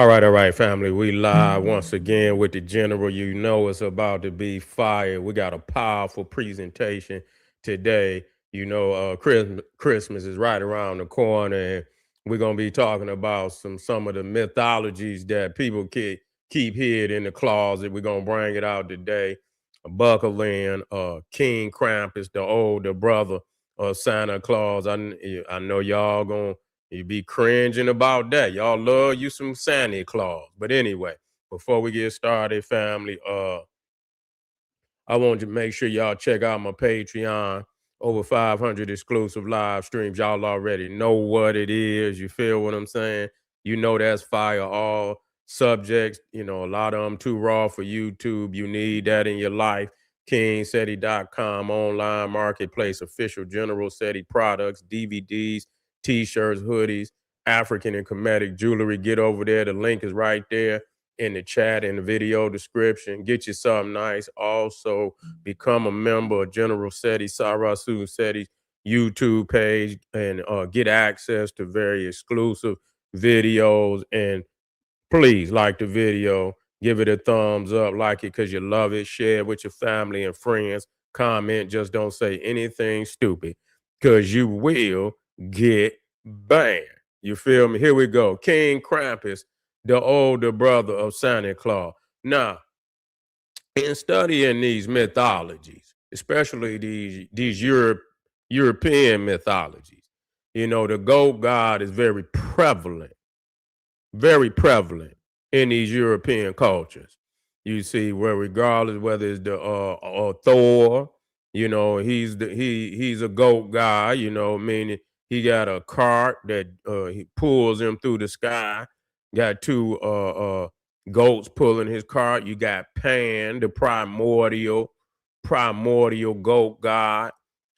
All right, family. We live once again with the general. You know it's about to be fire. We got a powerful presentation today. Christmas is right around the corner, and we're gonna be talking about some of the mythologies that people keep hid in the closet. We're gonna bring it out today. Buckle in, King Krampus, the older brother of Santa Claus. I know y'all gonna you be cringing about that. Y'all love you some Santa Claus. But anyway, before we get started, family, I want to make sure y'all check out my Patreon. Over 500 exclusive live streams. Y'all already know what it is. You feel what I'm saying? You know that's fire. All subjects, a lot of them too raw for YouTube. You need that in your life. KingSeti.com, online marketplace, official General Seti products, DVDs, T-shirts, hoodies, African and Kemetic jewelry. Get over there. The link is right there in the chat and the video description. Get you something nice. Also, become a member of General Seti, Sarasu Seti's YouTube page, and get access to very exclusive videos. And please like the video, give it a thumbs up, like it because you love it, share it with your family and friends, comment, just don't say anything stupid because you will get banned. You feel me? Here we go. King Krampus, the older brother of Santa Claus. Now, in studying these mythologies, especially these European mythologies, the goat god is very prevalent in these European cultures. You see, where regardless whether it's the Thor, he's a goat guy. Meaning he got a cart that he pulls him through the sky. Got two goats pulling his cart. You got Pan, the primordial goat god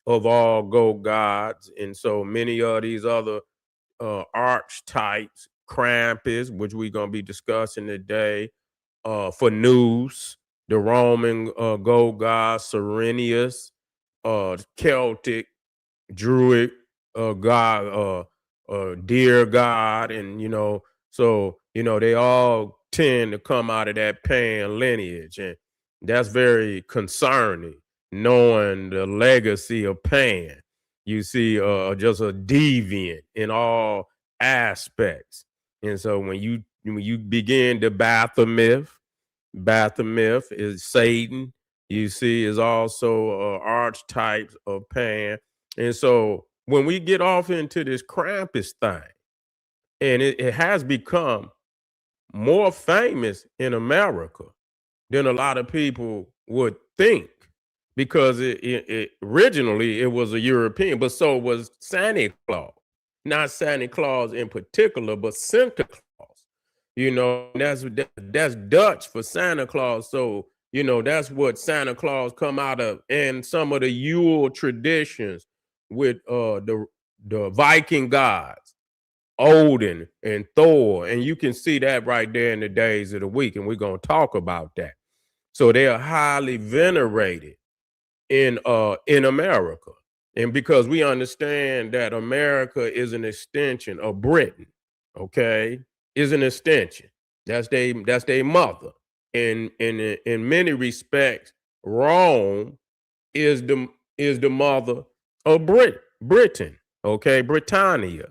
of all goat gods, and so many of these other archetypes, Krampus, which we're gonna be discussing today, for Noose, the Roman goat god, Cyrenius, Celtic, Druid god, deer god, and they all tend to come out of that Pan lineage, and that's very concerning, knowing the legacy of Pan. You see, just a deviant in all aspects, and so when you begin the Baphomet is Satan. You see, is also archetypes of Pan, and so when we get off into this Krampus thing, and it has become more famous in America than a lot of people would think, because it originally it was a European, but so was Santa Claus. Not Santa Claus in particular, but Santa Claus. That's Dutch for Santa Claus. So that's what Santa Claus come out of, and some of the Yule traditions with the Viking gods, Odin and Thor, and you can see that right there in the days of the week, and we're gonna talk about that. So they are highly venerated in America. And because we understand that America is an extension of Britain, okay, is an extension. That's their mother. In many respects, Rome is the mother of Britain, okay, Britannia,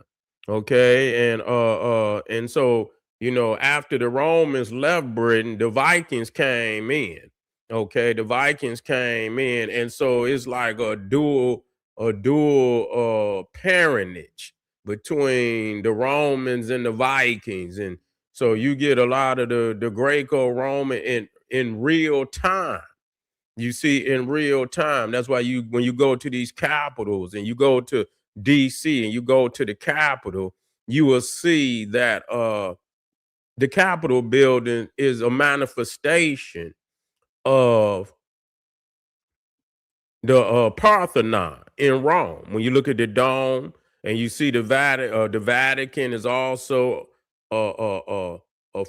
okay, and so after the Romans left Britain, the Vikings came in. Okay, the Vikings came in, and so it's like a dual parentage between the Romans and the Vikings, and so you get a lot of the Greco-Roman in real time. You see, in real time. That's why when you go to these capitals and you go to DC and you go to the Capitol, you will see that the Capitol building is a manifestation of the Parthenon in Rome. When you look at the dome and you see the Vatican is also a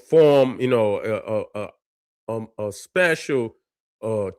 form, a special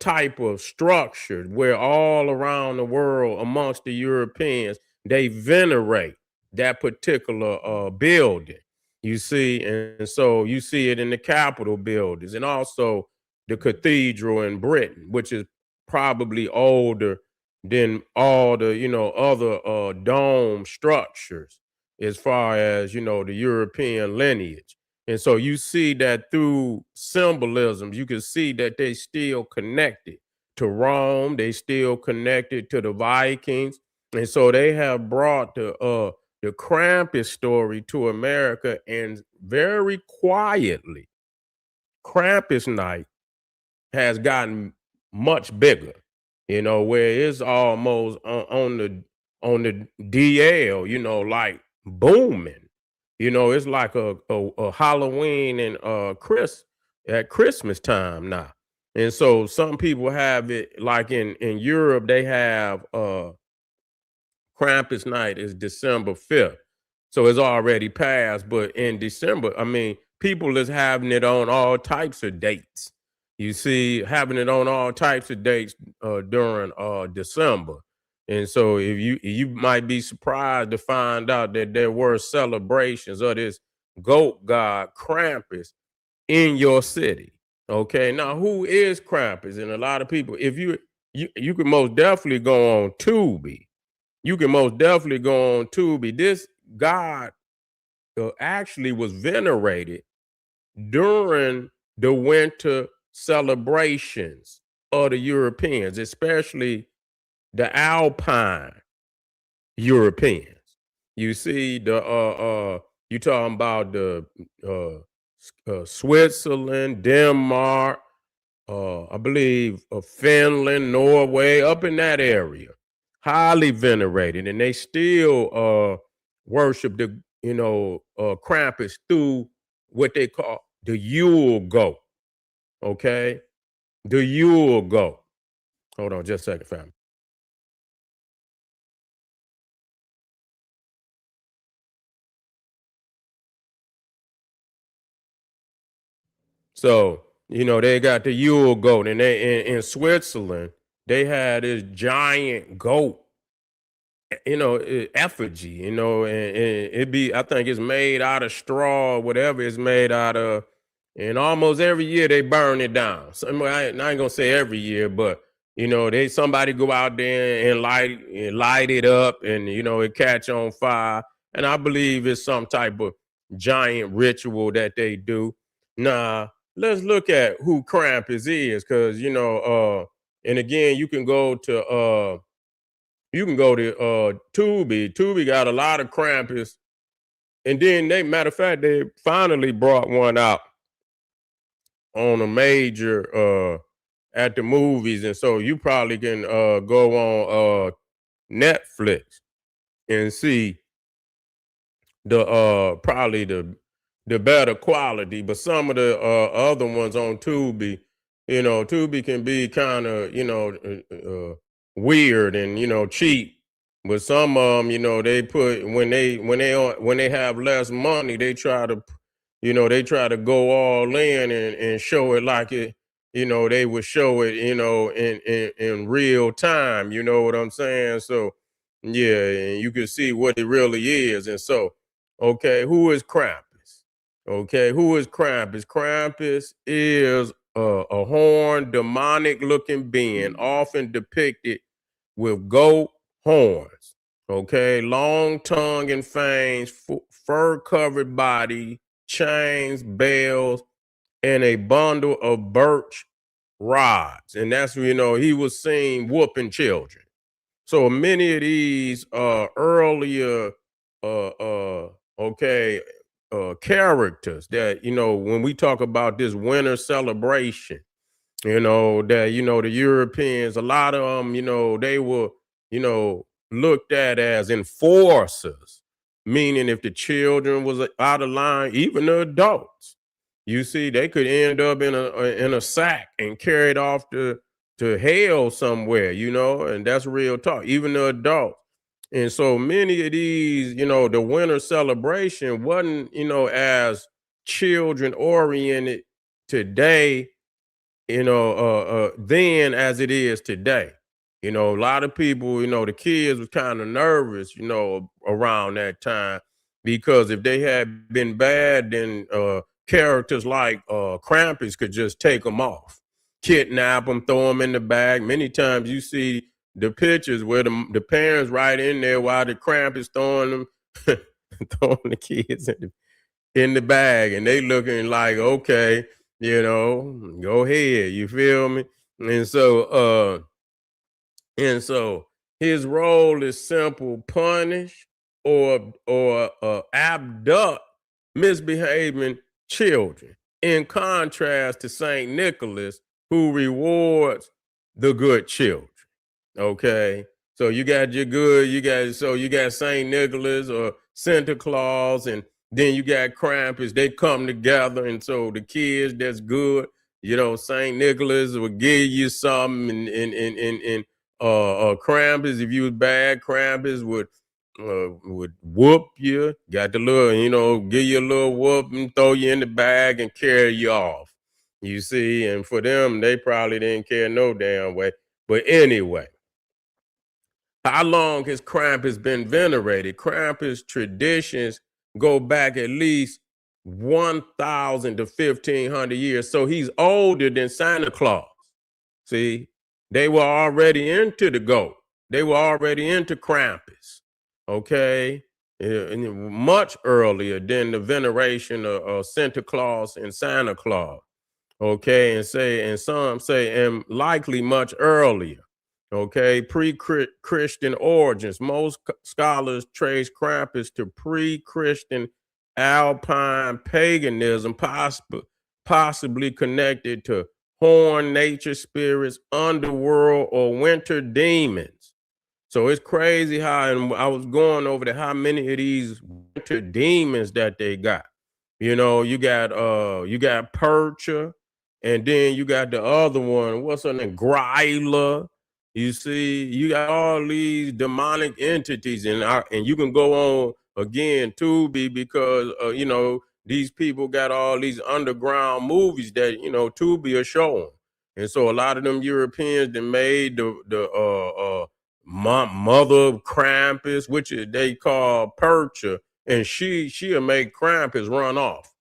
type of structure where all around the world, amongst the Europeans, they venerate that particular building. You see, and so you see it in the Capitol buildings and also the cathedral in Britain, which is probably older than all the, other dome structures as far as, the European lineage. And so you see that through symbolism, you can see that they still connected to Rome, they still connected to the Vikings. And so they have brought the Krampus story to America, and very quietly, Krampus night has gotten much bigger, where it's almost on the DL, like booming. It's like a Halloween and at Christmas time now. And so some people have it like in Europe, they have Krampus night is December 5th. So it's already passed. But in December, I mean, people is having it on all types of dates. You see, having it on all types of dates during December. And so if you might be surprised to find out that there were celebrations of this goat god Krampus in your city. Okay. Now, who is Krampus? And a lot of people, if you can most definitely go on Tubi, you can most definitely go on Tubi. This god actually was venerated during the winter celebrations of the Europeans, especially the Alpine Europeans. You see, you talking about the Switzerland, Denmark, I believe Finland, Norway, up in that area, highly venerated, and they still worship the Krampus through what they call the Yule goat. Okay, the Yule goat. Hold on, just a second, family. So they got the Yule goat, and in Switzerland they had this giant goat, effigy, and it be, I think it's made out of straw, whatever it's made out of, and almost every year they burn it down. So I ain't gonna say every year, but they somebody go out there and light it up, and it catch on fire, and I believe it's some type of giant ritual that they do. Now let's look at who Krampus is, because and again, you can go to Tubi. Tubi got a lot of Krampus, and then matter of fact, they finally brought one out on a major at the movies, and so you probably can go on Netflix and see the probably the better quality. But some of the other ones on Tubi, Tubi can be kind of weird and cheap. But some of them, they put when they have less money, they try to go all in and show it like it, they would show it, in real time. You know what I'm saying? So yeah, and you can see what it really is. And so, okay, who is Krampus? Okay, who is Krampus? Krampus is a horned, demonic looking being, often depicted with goat horns. Okay, long tongue and fangs, fur covered body, chains, bells, and a bundle of birch rods. And that's, he was seen whooping children. So many of these earlier okay characters that when we talk about this winter celebration, that the Europeans, a lot of them, they were looked at as enforcers, meaning if the children was out of line, even the adults, you see, they could end up in a sack and carried off to hell somewhere, and that's real talk, even the adults. And so many of these, the winter celebration wasn't, as children oriented today, then as it is today. A lot of people, the kids was kind of nervous, around that time. because if they had been bad, then characters like Krampus could just take them off, kidnap them, throw them in the bag. Many times you see the pictures where the parents right in there while the Krampus throwing them, throwing the kids in the bag, and they looking like, okay, go ahead, you feel me? And so his role is simple: punish or abduct misbehaving children. In contrast to Saint Nicholas, who rewards the good children. Okay. So you got your good, you got Saint Nicholas or Santa Claus, and then you got Krampus. They come together, and so the kids that's good, Saint Nicholas will give you something, and Krampus, if you was bad, Krampus would whoop you. Got the little, give you a little whoop and throw you in the bag and carry you off. You see, and for them, they probably didn't care no damn way. But anyway, how long has Krampus been venerated? Krampus traditions go back at least 1,000 to 1,500 years. So he's older than Santa Claus. See, they were already into the goat. They were already into Krampus. Okay. And much earlier than the veneration of Santa Claus and Santa Claus. Okay. And some say, and likely much earlier. Okay, pre-Christian origins. Most scholars trace Krampus to pre-Christian Alpine paganism, possibly connected to horned nature spirits, underworld, or winter demons. So it's crazy how, and I was going over to how many of these winter demons that they got. You got Percha, and then you got the other one. What's her name? Gryla. You see, you got all these demonic entities, and you can go on again, Tubi, because these people got all these underground movies that Tubi are showing, and so a lot of them Europeans that made the mother of Krampus, which they call Percha, and she'll make Krampus run off.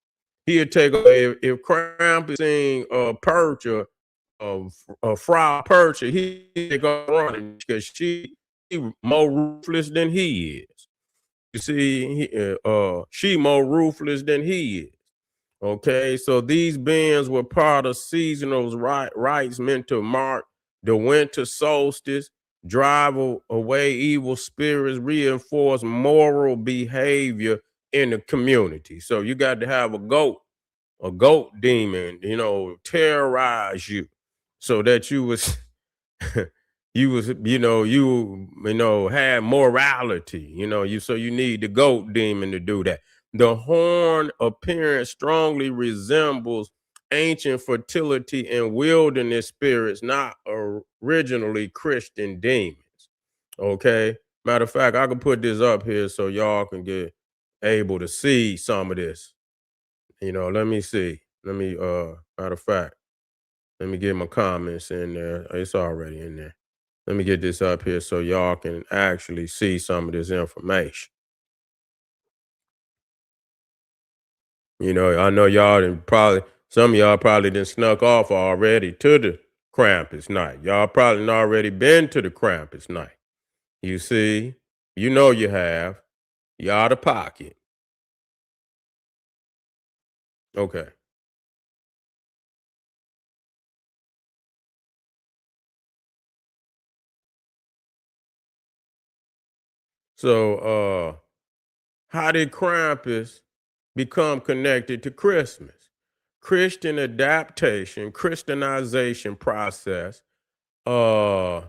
He'll take if Krampus sing Percha, Frau Percha, he go running because she more ruthless than he is. You see, she more ruthless than he is. Okay, so these bands were part of seasonal rites meant to mark the winter solstice, drive away evil spirits, reinforce moral behavior in the community. So you got to have a goat demon, terrorize you so that you was had morality, so you need the goat demon to do that. The horn appearance strongly resembles ancient fertility and wilderness spirits, not originally Christian demons. Okay. Matter of fact, I can put this up here so y'all can get able to see some of this. Let me see. Matter of fact, let me get my comments in there. It's already in there. Let me get this up here so y'all can actually see some of this information. I know some of y'all probably done snuck off already to the Krampus night. Y'all probably already been to the Krampus night. You see, you have. You out of pocket. Okay. So how did Krampus become connected to Christmas? Christian adaptation, Christianization process. When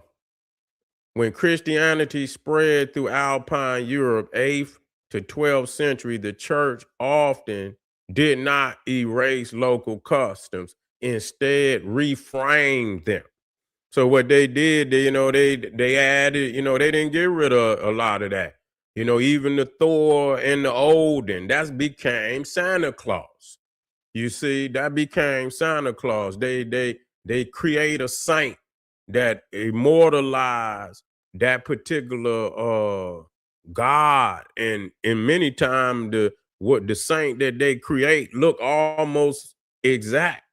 Christianity spread through Alpine Europe, 8th to 12th century, the church often did not erase local customs, instead reframed them. So what they did, they added, they didn't get rid of a lot of that. Even the Thor and the Odin, that became Santa Claus. You see, that became Santa Claus. They create a saint that immortalized that particular God, and many times what the saint that they create look almost exact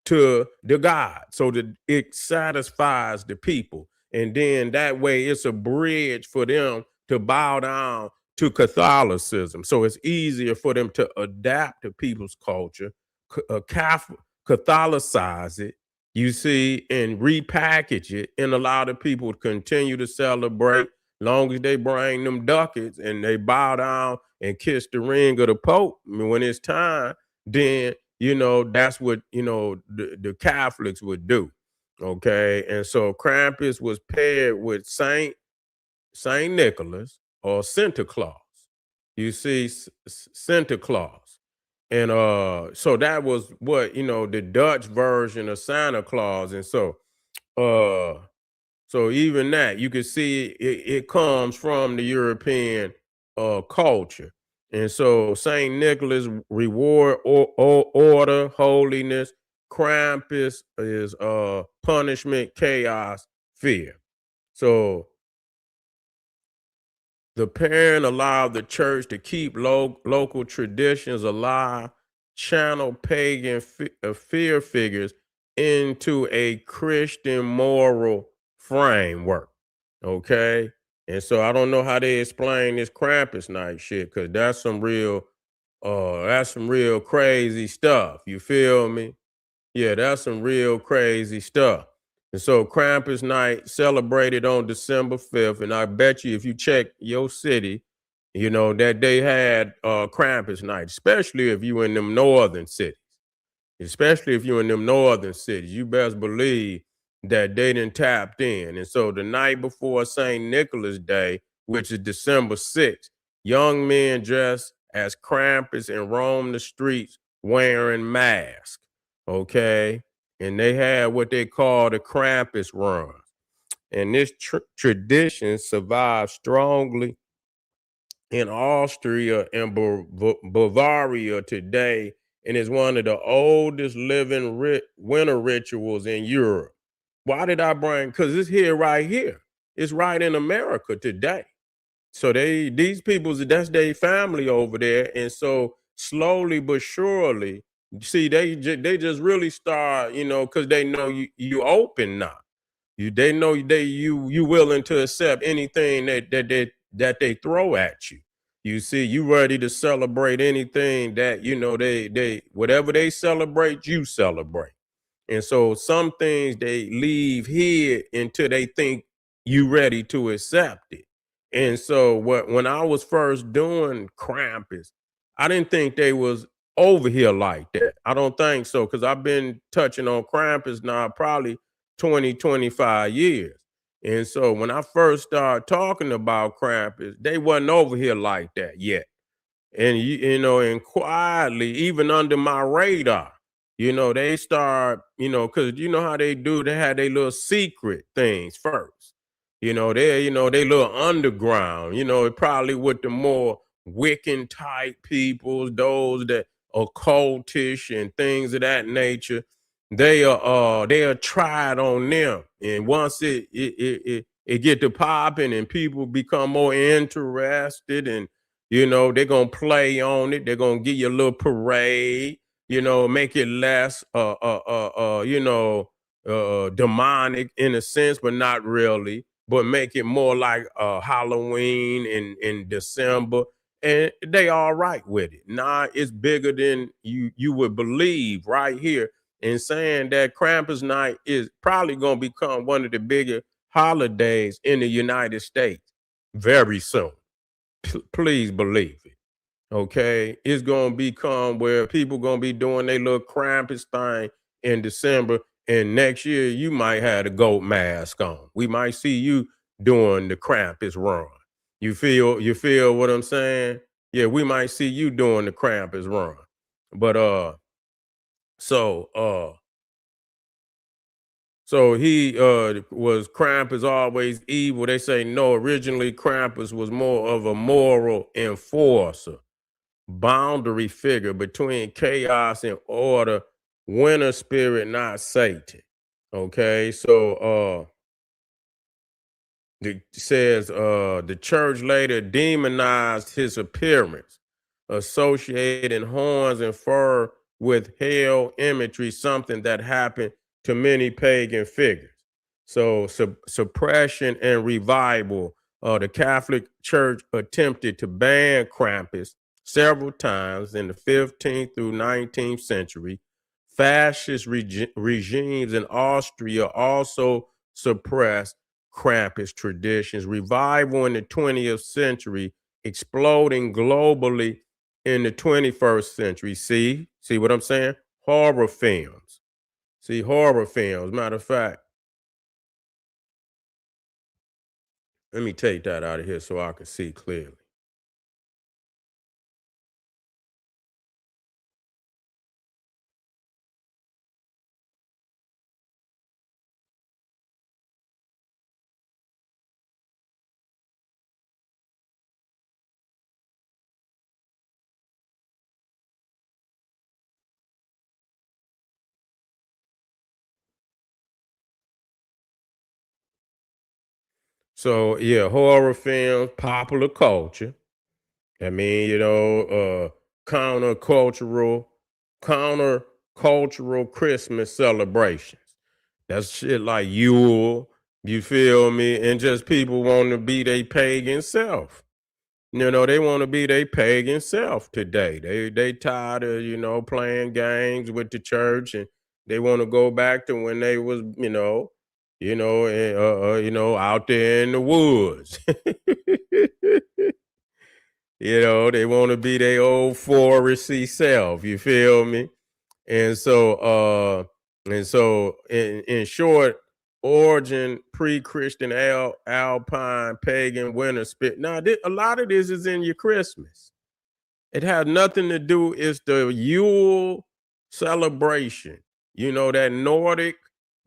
to the God, so that it satisfies the people, and then that way it's a bridge for them to bow down to Catholicism. So it's easier for them to adapt to people's culture, Catholicize it, you see, and repackage it, and allow the people to continue to celebrate long as they bring them ducats and they bow down and kiss the ring of the Pope. I mean, when it's time, then that's what the Catholics would do. Okay. And so Krampus was paired with Saint Nicholas or Santa Claus. You see, Santa Claus. And so that was what, the Dutch version of Santa Claus. And uh so even that, you can see it comes from the European culture. And so Saint Nicholas reward order, holiness. Krampus is punishment, chaos, fear. So the parent allowed the church to keep local traditions alive, channel pagan fear figures into a Christian moral framework. Okay. And so I don't know how they explain this Krampus night shit, because that's some real crazy stuff. You feel me? Yeah, that's some real crazy stuff. And so Krampus night celebrated on December 5th. And I bet you if you check your city, that they had Krampus night, especially if you in them northern cities. Especially if you're in them northern cities, you best believe that they done tapped in. And so the night before St. Nicholas Day, which is December 6th, young men dressed as Krampus and roam the streets wearing masks. Okay. And they had what they call the Krampus run. And this tradition survived strongly in Austria and Bavaria today, and is one of the oldest living winter rituals in Europe. Why did I bring? Because it's here, right here. It's right in America today. So these people, that's their family over there, and so slowly but surely, see, they just really start, because they know you open now. They know you willing to accept anything that they throw at you. You see, you ready to celebrate anything that they whatever they celebrate, you celebrate. And so some things they leave here until they think you ready to accept it. And so when I was first doing Krampus, I didn't think they was over here like that. I don't think so, because I've been touching on Krampus now probably 20, 25 years. And so when I first started talking about Krampus, they wasn't over here like that yet. And and quietly, even under my radar, they start, because you know how they do, they had their little secret things first. They little underground, probably with the more Wiccan type peoples, those that are cultish and things of that nature. They are tried on them. And once it get to popping and people become more interested, and they're gonna play on it. They're gonna give you a little parade, make it less demonic in a sense, but not really, but make it more like Halloween in December. And they all right with it. Nah, it's bigger than you would believe right here. And saying that Krampus night is probably gonna become one of the bigger holidays in the United States very soon. Please believe it. Okay, it's gonna become where people gonna be doing their little Krampus thing in December, and next year you might have the goat mask on. We might see you doing the Krampus run. You feel what I'm saying? Yeah, we might see you doing the Krampus run. But so so he was Krampus always evil. They say no, originally Krampus was more of a moral enforcer, boundary figure between chaos and order, winter spirit, not Satan. Okay, so It says the church later demonized his appearance, associating horns and fur with hell imagery, something that happened to many pagan figures. So suppression and revival. The Catholic Church attempted to ban Krampus several times in the 15th through 19th century. Fascist regimes in Austria also suppressed Krampus traditions. Revival in the 20th century, exploding globally in the 21st century. See what I'm saying? Horror films. See, horror films. Matter of fact, let me take that out of here so I can see clearly. So yeah, horror films, popular culture. I mean, countercultural, countercultural Christmas celebrations. That's shit like YULE, you feel me? And just people want to be their pagan self. They want to be their pagan self today. They tired of, playing games with the church, and they want to go back to when they was, out there in the woods. They want to be their old foresty self. You feel me? And so in short, origin pre-Christian alpine pagan winter spirit. Now, a lot of this is in your Christmas. It has nothing to do. It's the Yule celebration. That Nordic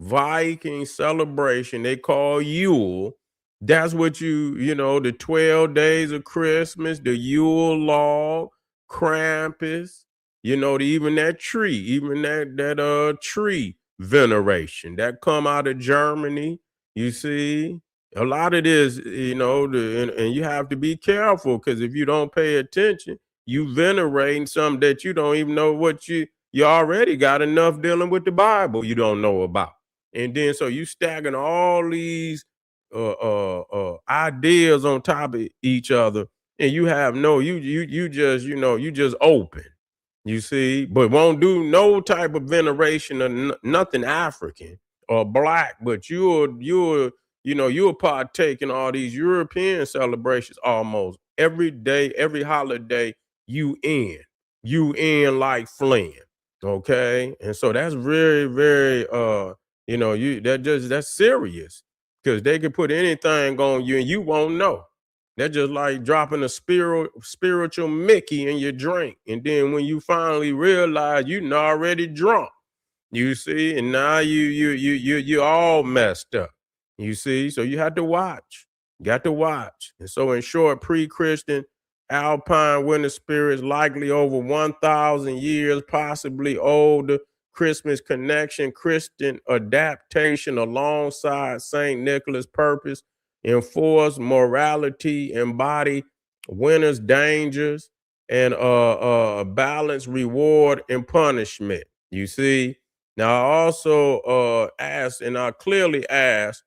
Viking celebration they call Yule. That's what the 12 days of Christmas, the Yule log, Krampus, even that tree, even that tree veneration that come out of Germany. You see, a lot of this, and you have to be careful because if you don't pay attention, you venerating something that you don't even know what you already got enough dealing with the Bible you don't know about. And then so you stacking all these ideas on top of each other, and you have no you just open. You see, but won't do no type of veneration of nothing African or black, but you'll partake in all these European celebrations almost every day, every holiday you in like Flynn. Okay. And so that's very, very that's serious because they can put anything on you and you won't know. That's just like dropping a spiritual Mickey in your drink. And then when you finally realize you're already drunk, you see, and now you all messed up. You see, so you have to watch. Got to watch. And so in short, pre-Christian Alpine winter spirits likely over 1,000 years, possibly older. Christmas connection, Christian adaptation alongside St. Nicholas' purpose, enforce morality, embody winter's dangers, and balance reward and punishment. You see, now I also asked, and I clearly asked,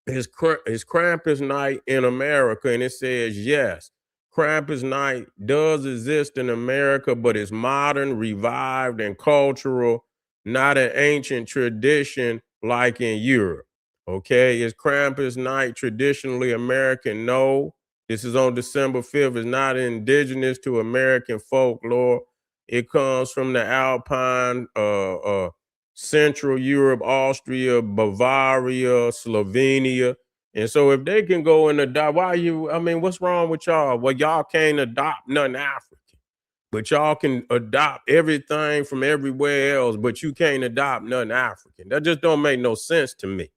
is Krampus night in America? And it says yes. Krampus night does exist in America, but it's modern, revived, and cultural, not an ancient tradition like in Europe. Okay, is Krampus night traditionally American? No. This is on December 5th. It's not indigenous to American folklore. It comes from the Alpine Central Europe, Austria, Bavaria, Slovenia. And so if they can go and adopt, what's wrong with y'all? Well, y'all can't adopt nothing African, but y'all can adopt everything from everywhere else, but you can't adopt nothing African. That just don't make no sense to me.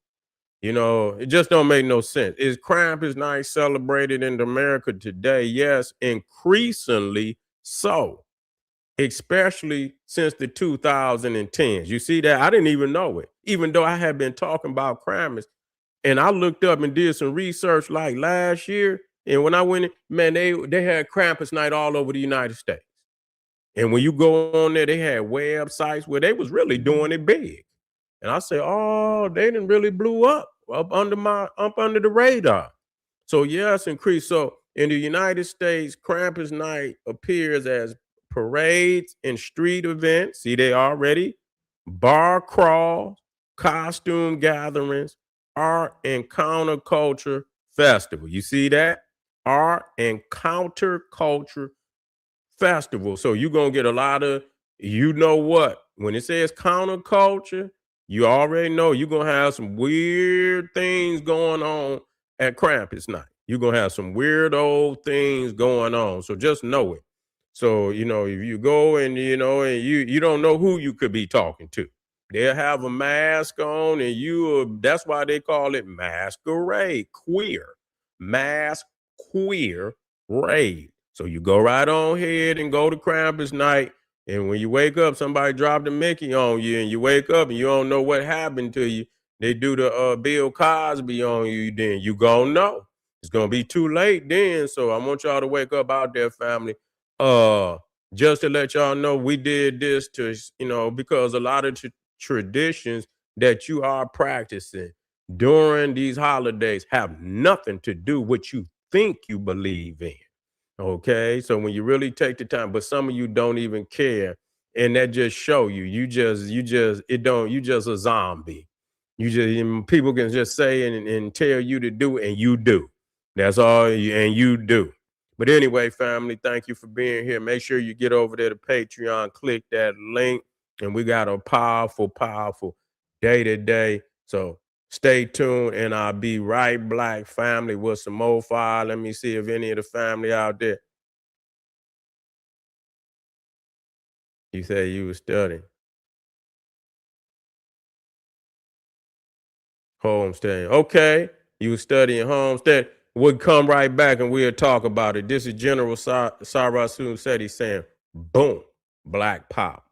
It just don't make no sense. Is Krampus night celebrated in America today? Yes, increasingly so, especially since the 2010s. You see that? I didn't even know it, even though I had been talking about Krampus And I looked up and did some research like last year. And when I went in, man, they had Krampus night all over the United States. And when you go on there, they had websites where they was really doing it big. And I said, oh, they didn't really blew up under the radar. So yeah, it's increased. So in the United States, Krampus night appears as parades and street events. See, they already bar crawls, costume gatherings, art and counterculture festival. You see that? Art and counterculture festival. So you're gonna get a lot of, you know what? When it says counterculture, you already know you're gonna have some weird things going on at Krampus night. You're gonna have some weird old things going on. So just know it. So if you go and you don't know who you could be talking to. They'll have a mask on, and that's why they call it masquerade, queer, mask queer raid. So you go right on ahead and go to Krampus night. And when you wake up, somebody dropped a Mickey on you, and you wake up and you don't know what happened to you. They do the Bill Cosby on you, then you gonna know. It's gonna be too late then. So I want y'all to wake up out there, family. Just to let y'all know, we did this to, because a lot of traditions that you are practicing during these holidays have nothing to do with what you think you believe in. Okay, so when you really take the time, but some of you don't even care, and that just show you you just a zombie. People can just say and tell you to do, and you do. That's all, and you do. But anyway, family, thank you for being here. Make sure you get over there to Patreon, click that link, and we got a powerful, powerful day today. So stay tuned, and I'll be right back, family, with some more fire. Let me see if any of the family out there. You say you was studying. Homesteading. Okay. You was studying homestead. We'll come right back and we'll talk about it. This is General Sarasun Seti saying, boom, black pop.